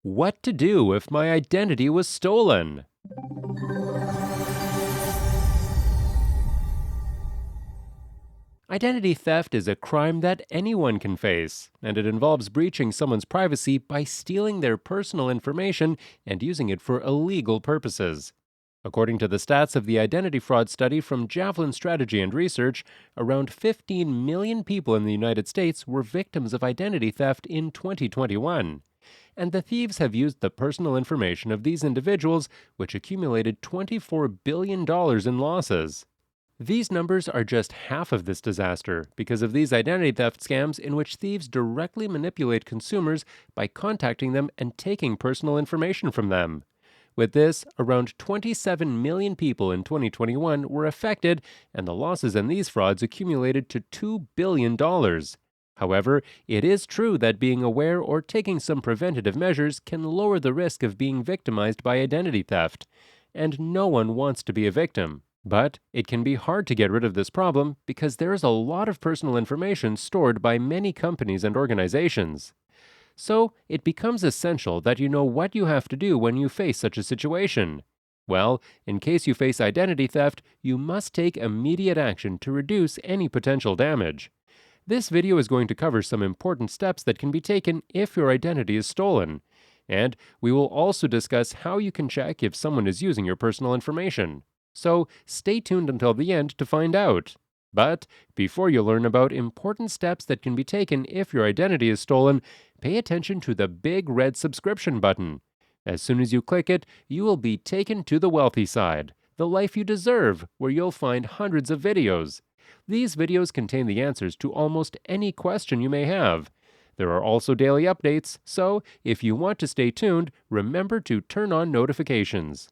What to do if my identity was stolen? Identity theft is a crime that anyone can face, and it involves breaching someone's privacy by stealing their personal information and using it for illegal purposes. According to the stats of the identity fraud study from Javelin Strategy and Research, around 15 million people in the United States were victims of identity theft in 2021. And the thieves have used the personal information of these individuals, which accumulated $24 billion in losses. These numbers are just half of this disaster because of these identity theft scams in which thieves directly manipulate consumers by contacting them and taking personal information from them. With this, around 27 million people in 2021 were affected, and the losses in these frauds accumulated to $2 billion. However, it is true that being aware or taking some preventative measures can lower the risk of being victimized by identity theft. And no one wants to be a victim. But it can be hard to get rid of this problem because there is a lot of personal information stored by many companies and organizations. So it becomes essential that you know what you have to do when you face such a situation. Well, in case you face identity theft, you must take immediate action to reduce any potential damage. This video is going to cover some important steps that can be taken if your identity is stolen. And we will also discuss how you can check if someone is using your personal information. So stay tuned until the end to find out. But before you learn about important steps that can be taken if your identity is stolen, pay attention to the big red subscription button. As soon as you click it, you will be taken to the wealthy side, the life you deserve, where you'll find hundreds of videos. These videos contain the answers to almost any question you may have. There are also daily updates, so if you want to stay tuned, remember to turn on notifications.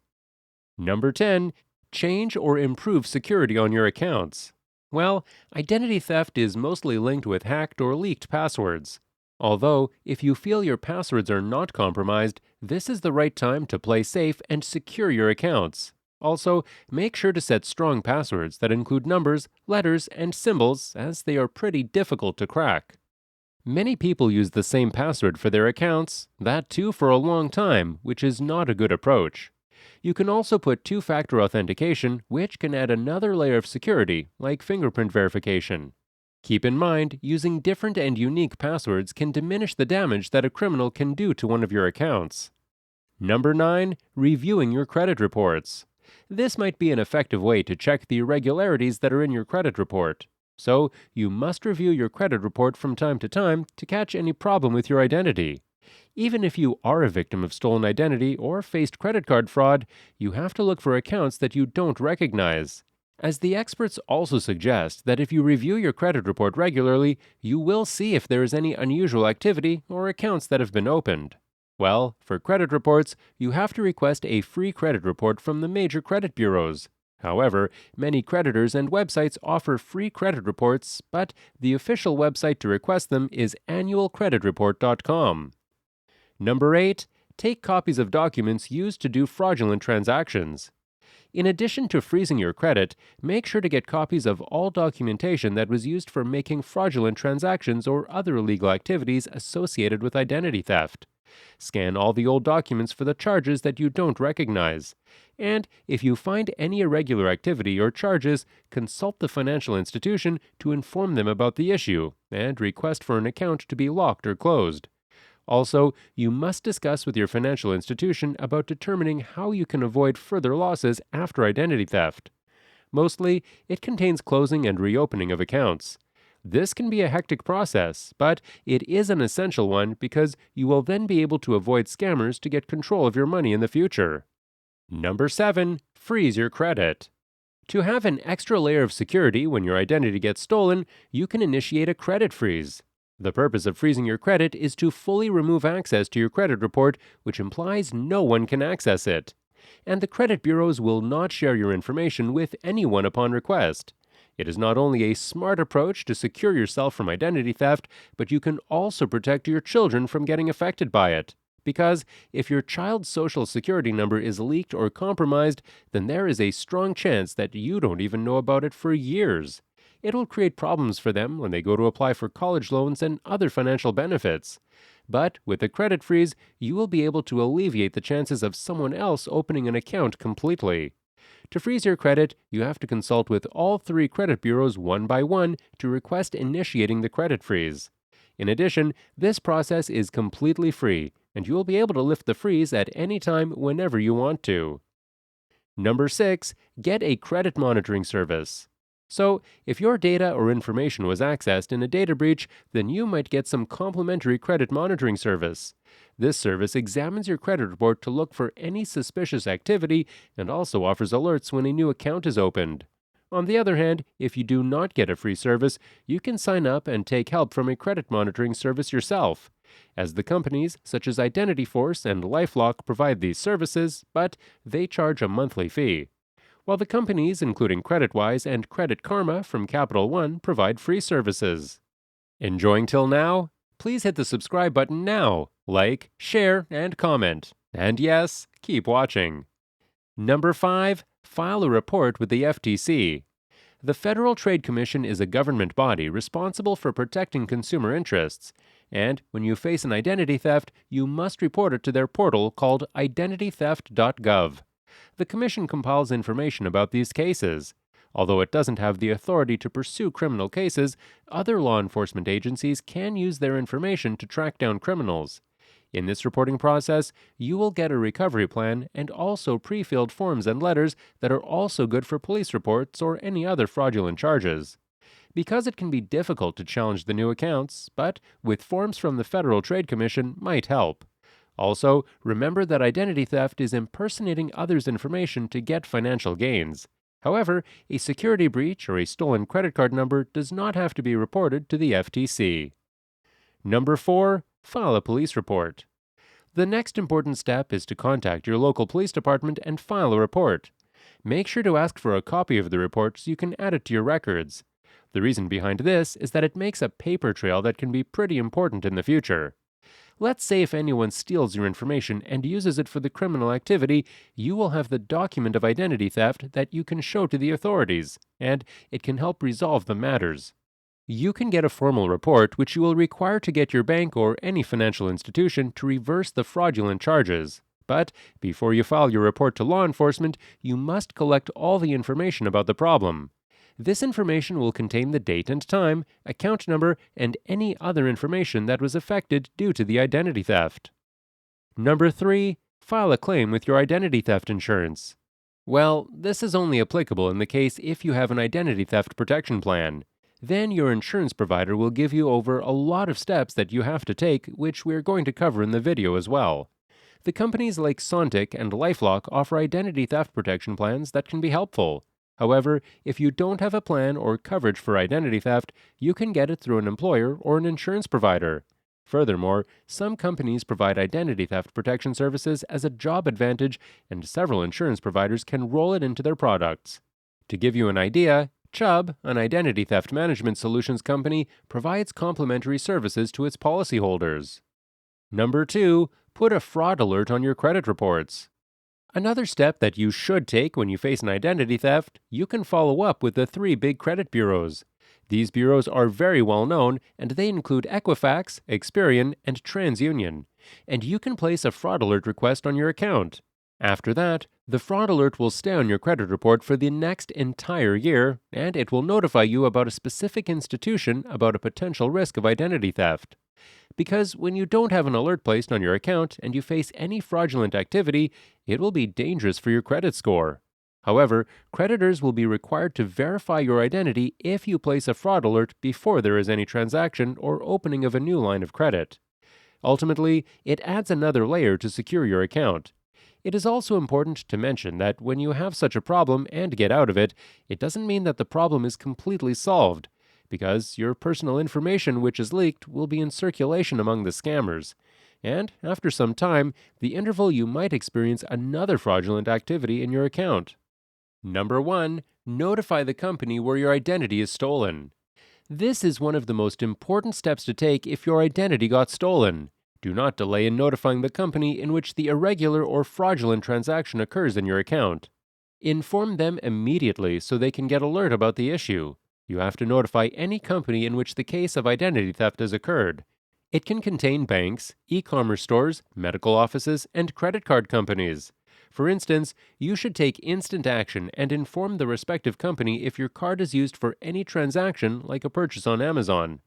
Number 10. Change or improve security on your accounts. Well, identity theft is mostly linked with hacked or leaked passwords. Although, if you feel your passwords are not compromised, this is the right time to play safe and secure your accounts. Also, make sure to set strong passwords that include numbers, letters, and symbols, as they are pretty difficult to crack. Many people use the same password for their accounts, that too for a long time, which is not a good approach. You can also put two-factor authentication, which can add another layer of security, like fingerprint verification. Keep in mind, using different and unique passwords can diminish the damage that a criminal can do to one of your accounts. Number 9. Reviewing your credit reports. This might be an effective way to check the irregularities that are in your credit report. So, you must review your credit report from time to catch any problem with your identity. Even if you are a victim of stolen identity or faced credit card fraud, you have to look for accounts that you don't recognize. As the experts also suggest that if you review your credit report regularly, you will see if there is any unusual activity or accounts that have been opened. Well, for credit reports, you have to request a free credit report from the major credit bureaus. However, many creditors and websites offer free credit reports, but the official website to request them is annualcreditreport.com. Number 8. Take copies of documents used to do fraudulent transactions. In addition to freezing your credit, make sure to get copies of all documentation that was used for making fraudulent transactions or other illegal activities associated with identity theft. Scan all the old documents for the charges that you don't recognize. And if you find any irregular activity or charges, consult the financial institution to inform them about the issue and request for an account to be locked or closed. Also, you must discuss with your financial institution about determining how you can avoid further losses after identity theft. Mostly, it contains closing and reopening of accounts. This can be a hectic process, but it is an essential one because you will then be able to avoid scammers to get control of your money in the future. Number 7. Freeze your credit. To have an extra layer of security when your identity gets stolen, you can initiate a credit freeze. The purpose of freezing your credit is to fully remove access to your credit report, which implies no one can access it. And the credit bureaus will not share your information with anyone upon request. It is not only a smart approach to secure yourself from identity theft, but you can also protect your children from getting affected by it. Because if your child's social security number is leaked or compromised, then there is a strong chance that you don't even know about it for years. It will create problems for them when they go to apply for college loans and other financial benefits. But with a credit freeze, you will be able to alleviate the chances of someone else opening an account completely. To freeze your credit, you have to consult with all three credit bureaus one by one to request initiating the credit freeze. In addition, this process is completely free, and you will be able to lift the freeze at any time whenever you want to. Number 6, get a credit monitoring service. So, if your data or information was accessed in a data breach, then you might get some complimentary credit monitoring service. This service examines your credit report to look for any suspicious activity and also offers alerts when a new account is opened. On the other hand, if you do not get a free service, you can sign up and take help from a credit monitoring service yourself, as the companies such as Identity Force and LifeLock provide these services, but they charge a monthly fee, while the companies including CreditWise and Credit Karma from Capital One provide free services. Enjoying till now? Please hit the subscribe button now, like, share, and comment. And yes, keep watching. Number 5, file a report with the FTC. The Federal Trade Commission is a government body responsible for protecting consumer interests, and when you face an identity theft, you must report it to their portal called identitytheft.gov. The Commission compiles information about these cases. Although it doesn't have the authority to pursue criminal cases, other law enforcement agencies can use their information to track down criminals. In this reporting process, you will get a recovery plan and also pre-filled forms and letters that are also good for police reports or any other fraudulent charges. Because it can be difficult to challenge the new accounts, but with forms from the Federal Trade Commission might help. Also, remember that identity theft is impersonating others' information to get financial gains. However, a security breach or a stolen credit card number does not have to be reported to the FTC. Number 4, file a police report. The next important step is to contact your local police department and file a report. Make sure to ask for a copy of the report so you can add it to your records. The reason behind this is that it makes a paper trail that can be pretty important in the future. Let's say if anyone steals your information and uses it for the criminal activity, you will have the document of identity theft that you can show to the authorities, and it can help resolve the matters. You can get a formal report which you will require to get your bank or any financial institution to reverse the fraudulent charges. But before you file your report to law enforcement, you must collect all the information about the problem. This information will contain the date and time, account number, and any other information that was affected due to the identity theft. Number 3, file a claim with your identity theft insurance. Well, this is only applicable in the case if you have an identity theft protection plan. Then your insurance provider will give you over a lot of steps that you have to take, which we're going to cover in the video as well. The companies like Sontiq and LifeLock offer identity theft protection plans that can be helpful. However, if you don't have a plan or coverage for identity theft, you can get it through an employer or an insurance provider. Furthermore, some companies provide identity theft protection services as a job advantage, and several insurance providers can roll it into their products. To give you an idea, Chubb, an identity theft management solutions company, provides complimentary services to its policyholders. Number 2, put a fraud alert on your credit reports. Another step that you should take when you face an identity theft, you can follow up with the 3 big credit bureaus. These bureaus are very well known, and they include Equifax, Experian, and TransUnion, and you can place a fraud alert request on your account. After that, the fraud alert will stay on your credit report for the next entire year, and it will notify you about a specific institution about a potential risk of identity theft. Because when you don't have an alert placed on your account and you face any fraudulent activity, it will be dangerous for your credit score. However, creditors will be required to verify your identity if you place a fraud alert before there is any transaction or opening of a new line of credit. Ultimately, it adds another layer to secure your account. It is also important to mention that when you have such a problem and get out of it, it doesn't mean that the problem is completely solved, because your personal information which is leaked will be in circulation among the scammers. And after some time, the interval you might experience another fraudulent activity in your account. Number 1, notify the company where your identity is stolen. This is one of the most important steps to take if your identity got stolen. Do not delay in notifying the company in which the irregular or fraudulent transaction occurs in your account. Inform them immediately so they can get alert about the issue. You have to notify any company in which the case of identity theft has occurred. It can contain banks, e-commerce stores, medical offices, and credit card companies. For instance, you should take instant action and inform the respective company if your card is used for any transaction like a purchase on Amazon.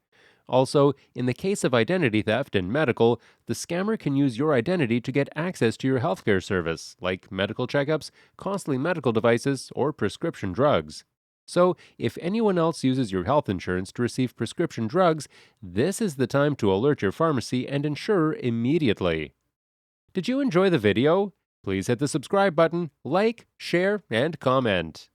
Also, in the case of identity theft in medical, the scammer can use your identity to get access to your healthcare service, like medical checkups, costly medical devices, or prescription drugs. So, if anyone else uses your health insurance to receive prescription drugs, this is the time to alert your pharmacy and insurer immediately. Did you enjoy the video? Please hit the subscribe button, like, share, and comment.